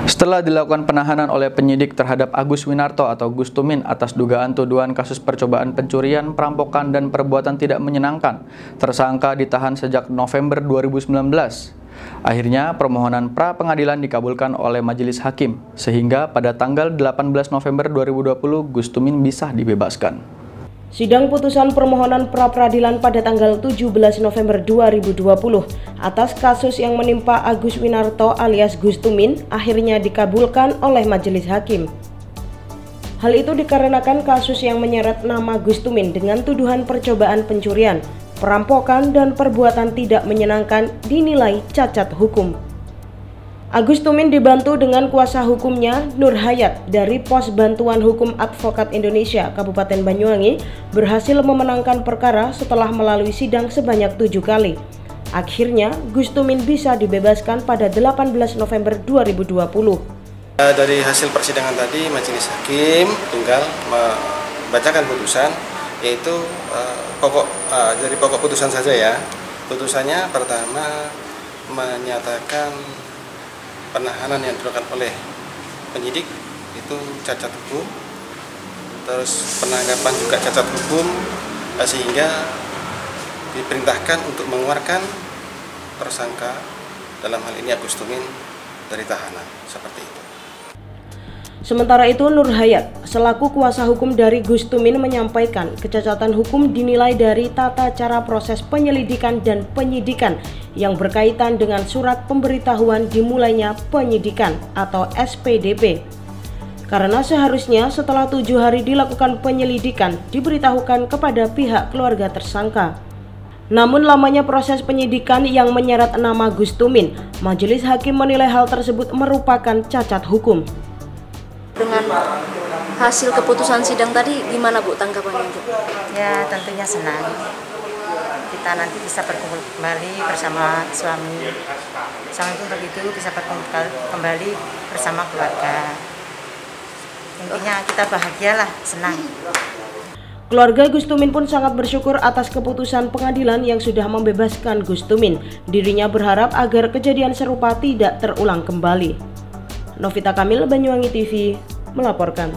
Setelah dilakukan penahanan oleh penyidik terhadap Agus Winarto atau Gus Tumin atas dugaan tuduhan kasus percobaan pencurian, perampokan, dan perbuatan tidak menyenangkan, tersangka ditahan sejak November 2019. Akhirnya, permohonan pra-pengadilan dikabulkan oleh Majelis Hakim, sehingga pada tanggal 18 November 2020 Gus Tumin bisa dibebaskan. Sidang putusan permohonan pra-peradilan pada tanggal 17 November 2020 atas kasus yang menimpa Agus Winarto alias Gus Tumin akhirnya dikabulkan oleh Majelis Hakim. Hal itu dikarenakan kasus yang menyeret nama Gus Tumin dengan tuduhan percobaan pencurian, perampokan, dan perbuatan tidak menyenangkan dinilai cacat hukum. Agus Tumin dibantu dengan kuasa hukumnya Nur Hayat dari Pos Bantuan Hukum Advokat Indonesia Kabupaten Banyuwangi berhasil memenangkan perkara setelah melalui sidang sebanyak 7 kali. Akhirnya Gus Tumin bisa dibebaskan pada 18 November 2020. Dari hasil persidangan tadi Majelis Hakim tinggal membacakan putusan, yaitu dari pokok putusan saja ya. Putusannya pertama menyatakan penahanan yang dilakukan oleh penyidik itu cacat hukum, terus penangkapan juga cacat hukum, sehingga diperintahkan untuk mengeluarkan tersangka dalam hal ini Agus Tumin dari tahanan, seperti itu. Sementara itu, Nur Hayat selaku kuasa hukum dari Gus Tumin menyampaikan kecacatan hukum dinilai dari tata cara proses penyelidikan dan penyidikan yang berkaitan dengan surat pemberitahuan dimulainya penyidikan atau SPDP. Karena seharusnya setelah 7 hari dilakukan penyelidikan diberitahukan kepada pihak keluarga tersangka. Namun lamanya proses penyidikan yang menyeret nama Gus Tumin, Majelis Hakim menilai hal tersebut merupakan cacat hukum. Dengan hasil keputusan sidang tadi, gimana Bu tanggapannya Bu? Ya tentunya senang. Kita nanti bisa berkumpul kembali bersama suami. Suami pun begitu bisa berkumpul kembali bersama keluarga. Intinya kita bahagialah, senang. Keluarga Gus Tumin pun sangat bersyukur atas keputusan pengadilan yang sudah membebaskan Gus Tumin. Dirinya berharap agar kejadian serupa tidak terulang kembali. Novita Kamil, Banyuwangi TV, melaporkan.